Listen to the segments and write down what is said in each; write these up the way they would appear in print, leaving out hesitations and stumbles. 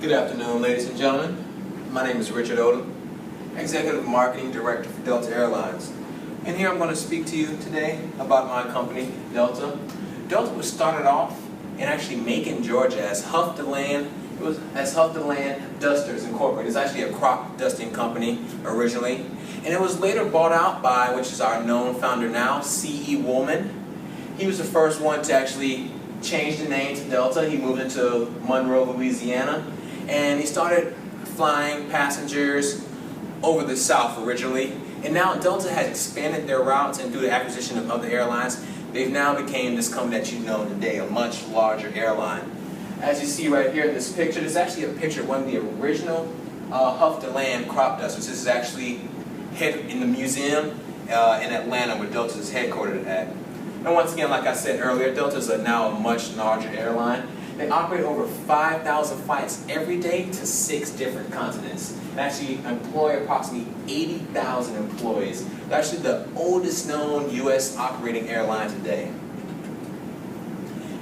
Good afternoon, ladies and gentlemen. My name is Richard Odom, Executive Marketing Director for Delta Airlines. And here I'm going to speak to you today about my company, Delta. Delta was started off in actually Macon, Georgia as Huff the Land. It was as Huff the Land Dusters Incorporated. It's actually a crop dusting company originally. And it was later bought out by, which is our known founder now, C.E. Woolman. He was the first one to actually change the name to Delta. He moved into Monroe, Louisiana, and he started flying passengers over the South originally. And now Delta has expanded their routes, and through the acquisition of other airlines, they've now become this company that you know today, a much larger airline. As you see right here in this picture, this is actually a picture of one of the original Huff the Land crop dusters. This is actually in the museum in Atlanta where Delta is headquartered at. And once again, like I said earlier, Delta is now a much larger airline. They operate over 5,000 flights every day to 6 different continents. They actually employ approximately 80,000 employees. They're actually the oldest known U.S. operating airline today.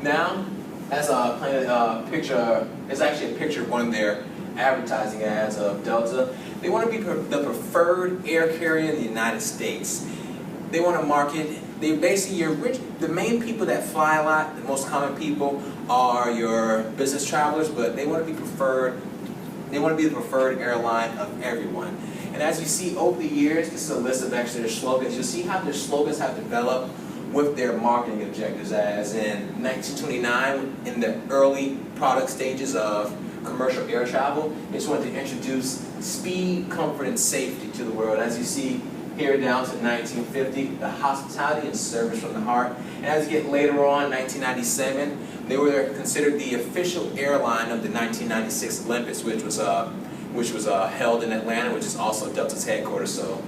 Now, as a picture, there's actually a picture of one of their advertising ads of Delta. They want to be the preferred air carrier in the United States. They want to market. They basically, the main people that fly a lot, the most common people, are your business travelers, but they want to be preferred. They want to be the preferred airline of everyone. And as you see over the years, this is a list of actually their slogans. You'll see how their slogans have developed with their marketing objectives. As in 1929, in the early product stages of commercial air travel, they just wanted to introduce speed, comfort, and safety to the world. As you see here down to 1950, the hospitality and service from the heart. And as you get later on, 1997, they were considered the official airline of the 1996 Olympics, which was held in Atlanta, which is also Delta's headquarters. So,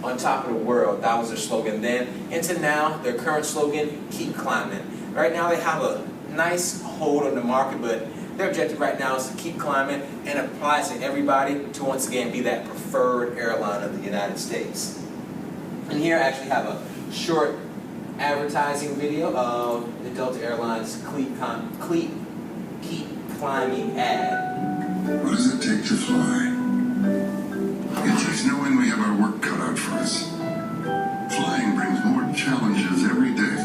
on top of the world, that was their slogan then. Into now, their current slogan, keep climbing. Right now, they have a nice hold on the market, but their objective right now is to keep climbing and apply to everybody to once again be that preferred airline of the United States. And here I actually have a short advertising video of the Delta Airlines Keep Climbing ad. What does it take to fly? It takes knowing we have our work cut out for us. Flying brings more challenges every day.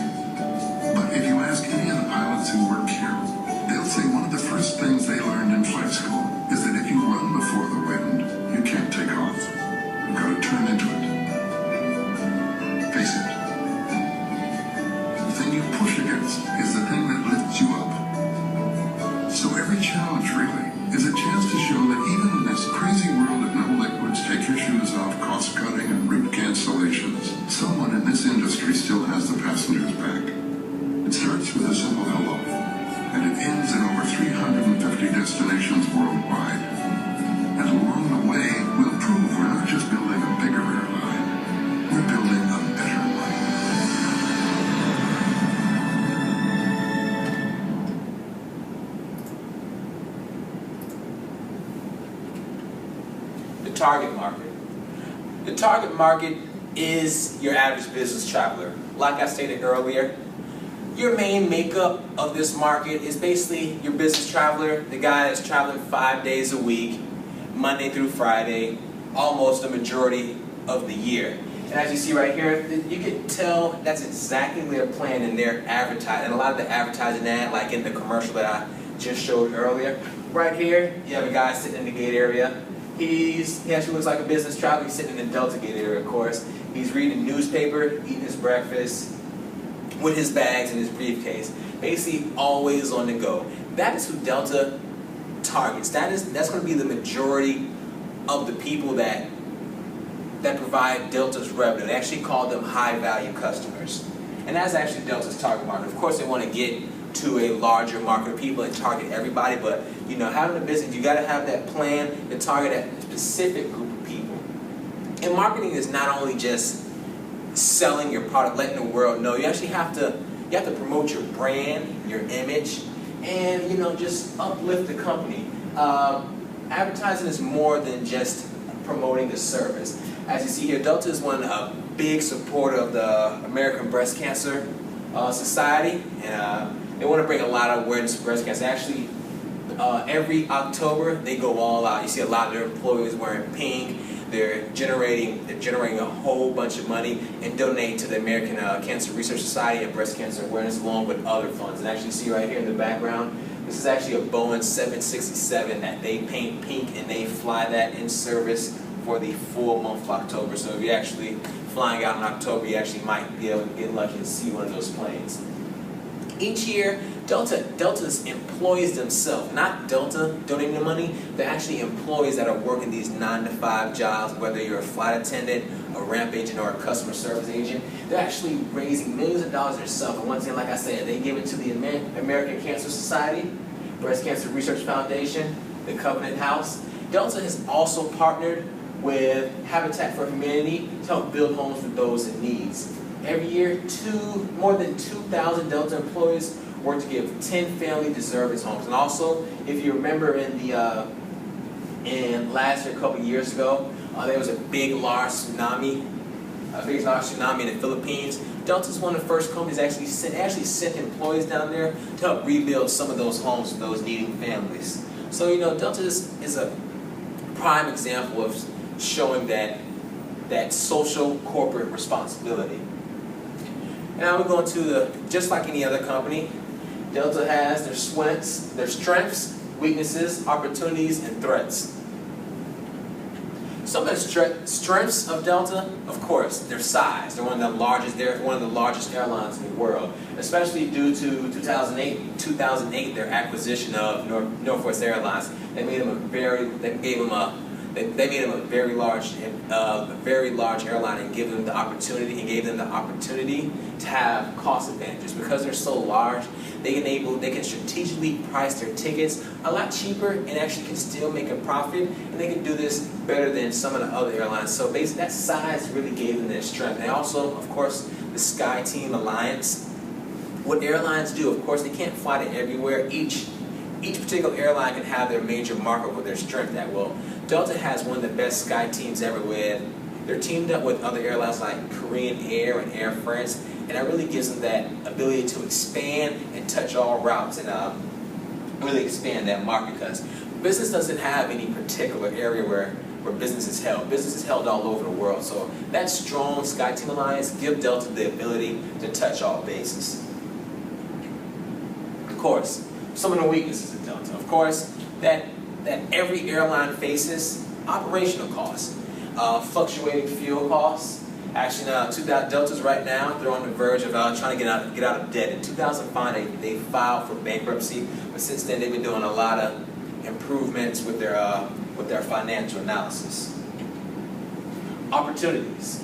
But if you ask any of the pilots who work here, they'll say one of the first things they learned in flight school is that if you run before the wind, you can't take off. You've got to turn into it. Face it. The thing you push against is the thing that lifts you up. So every challenge really is a chance to show that even in this crazy world of no liquids, take your shoes off, cost cutting, and route cancellations, someone in this industry still has the passenger's back. It starts with a simple hello, and it ends in over 350 destinations worldwide. And along the way, we'll prove we're not just building a bigger airline, we're building a better one. The target market. The target market is your average business traveler. Like I stated earlier, your main makeup of this market is basically your business traveler, the guy that's traveling 5 days a week, Monday through Friday, almost the majority of the year. And as you see right here, you can tell that's exactly what they're playing in their advertising. And a lot of the advertising ad, like in the commercial that I just showed earlier. Right here, you have a guy sitting in the gate area. He actually looks like a business traveler. He's sitting in the Delta gate area, of course. He's reading the newspaper, eating his breakfast, with his bags and his briefcase, basically always on the go. That is who Delta targets. That's going to be the majority of the people that provide Delta's revenue. They actually call them high-value customers, and that's actually Delta's target market. Of course, they want to get to a larger market of people and target everybody, but you know, having a business, you got to have that plan to target a specific group of people. And marketing is not only just selling your product, letting the world know. You actually have to promote your brand, your image, and just uplift the company. Advertising is more than just promoting the service. As you see here, Delta is a big supporter of the American Breast Cancer Society, and they want to bring a lot of awareness to breast cancer. Actually, the every October they go all out. You see a lot of their employees wearing pink. They're generating a whole bunch of money and donating to the American Cancer Research Society and Breast Cancer Awareness, along with other funds. And actually, you see right here in the background, this is actually a Boeing 767 that they paint pink, and they fly that in service for the full month of October. So if you're actually flying out in October, you actually might be able to get lucky and see one of those planes. Each year, Delta's employees themselves, not Delta donating the money, they're actually employees that are working these 9-to-5 jobs, whether you're a flight attendant, a ramp agent, or a customer service agent. They're actually raising millions of dollars themselves. And once again, like I said, they give it to the American Cancer Society, Breast Cancer Research Foundation, the Covenant House. Delta has also partnered with Habitat for Humanity to help build homes for those in need. Every year, more than 2,000 Delta employees work to give 10 family deserving homes. And also, if you remember in last year, a couple years ago, there was a big, large tsunami in the Philippines. Delta is one of the first companies that actually sent employees down there to help rebuild some of those homes for those needing families. So, Delta is a prime example of showing that social corporate responsibility. Now we're going to just like any other company, Delta has their strengths, weaknesses, opportunities, and threats. Some of the strengths of Delta, of course, their size. They're one of the largest airlines in the world, especially due to 2008, their acquisition of Northwest Airlines. They made them a very large airline, and gave them the opportunity to have cost advantages. Because they're so large, they can strategically price their tickets a lot cheaper and actually can still make a profit, and they can do this better than some of the other airlines. So basically, that size really gave them their strength. And also, of course, the SkyTeam Alliance. What airlines do, of course, they can't fly to everywhere. Each particular airline can have their major market with their strength at. Well, Delta has one of the best Sky Teams ever with. They're teamed up with other airlines like Korean Air and Air France, and that really gives them that ability to expand and touch all routes and really expand that market, because business doesn't have any particular area where business is held. Business is held all over the world. So that strong SkyTeam Alliance gives Delta the ability to touch all bases. Of course, some of the weaknesses of Delta. Of course, that every airline faces operational costs, fluctuating fuel costs. Actually, Delta's right now, they're on the verge of trying to get out of debt. In 2005, they filed for bankruptcy, but since then they've been doing a lot of improvements with their financial analysis. Opportunities,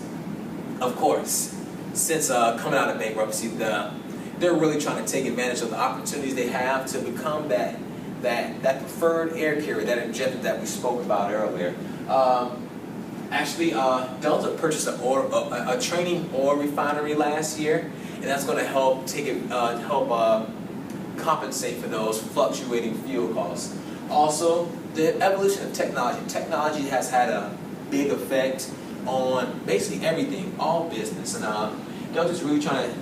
of course, since coming out of bankruptcy, they're really trying to take advantage of the opportunities they have to become that preferred air carrier, that objective that we spoke about earlier. Actually, Delta purchased a training oil refinery last year, and that's going to help compensate for those fluctuating fuel costs. Also, the evolution of technology. Technology has had a big effect on basically everything, all business, and Delta's really trying to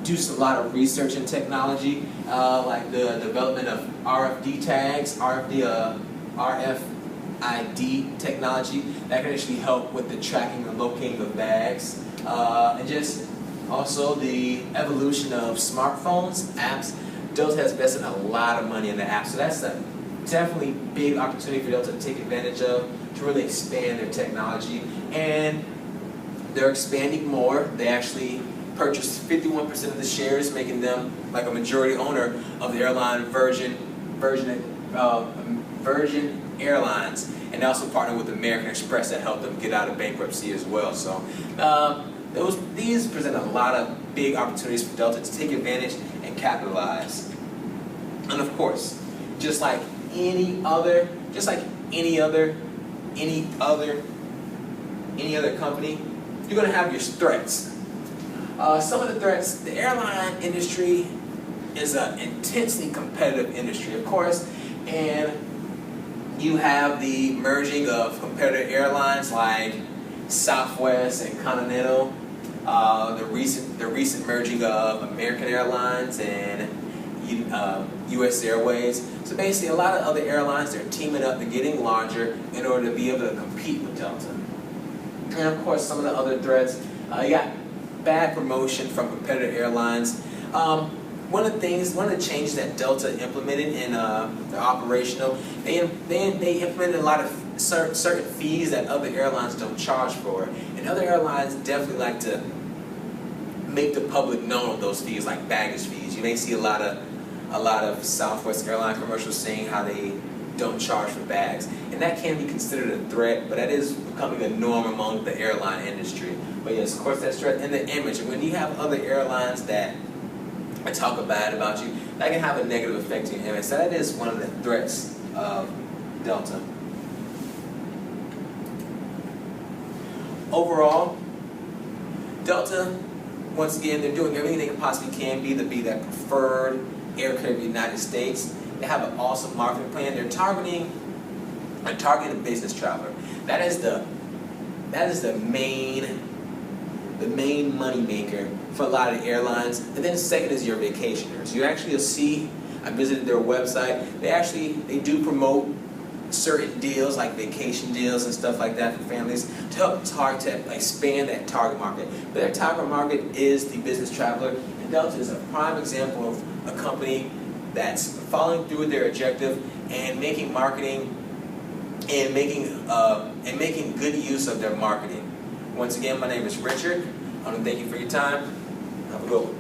do a lot of research in technology, like the development of RFID tags, RFID technology that can actually help with the tracking and locating of bags, and just also the evolution of smartphones, apps. Delta has invested a lot of money in the apps, so that's a definitely big opportunity for Delta to take advantage of, to really expand their technology. And they're expanding more. They actually purchased 51% of the shares, making them like a majority owner of the airline Virgin Airlines, and they also partnered with American Express that helped them get out of bankruptcy as well. So these present a lot of big opportunities for Delta to take advantage and capitalize. And of course, just like any other company, you're going to have your threats. Some of the threats: the airline industry is an intensely competitive industry, of course, and you have the merging of competitor airlines like Southwest and Continental, the recent merging of American Airlines and US Airways. So basically a lot of other airlines, they're teaming up, they're getting larger in order to be able to compete with Delta. And of course some of the other threats, you got bad promotion from competitor airlines. One of the changes that Delta implemented in their operational, they implemented a lot of certain fees that other airlines don't charge for. And other airlines definitely like to make the public known of those fees, like baggage fees. You may see a lot of Southwest airline commercials saying how they don't charge for bags. And that can be considered a threat, but that is becoming a norm among the airline industry. But yes, of course, that's threat. And the image. When you have other airlines that talk bad about you, that can have a negative effect on your image. So that is one of the threats of Delta. Overall, Delta, once again, they're doing everything they possibly can to be that preferred air carrier of the United States. They have an awesome marketing plan. They're targeting a business traveler. That is the main money maker for a lot of airlines. And then second is your vacationers. You'll see, I visited their website. They do promote certain deals like vacation deals and stuff like that for families to help expand that target market. But their target market is the business traveler, and Delta is a prime example of a company that's following through with their objective and making marketing and making good use of their marketing. Once again, my name is Richard. I want to thank you for your time. Have a good one.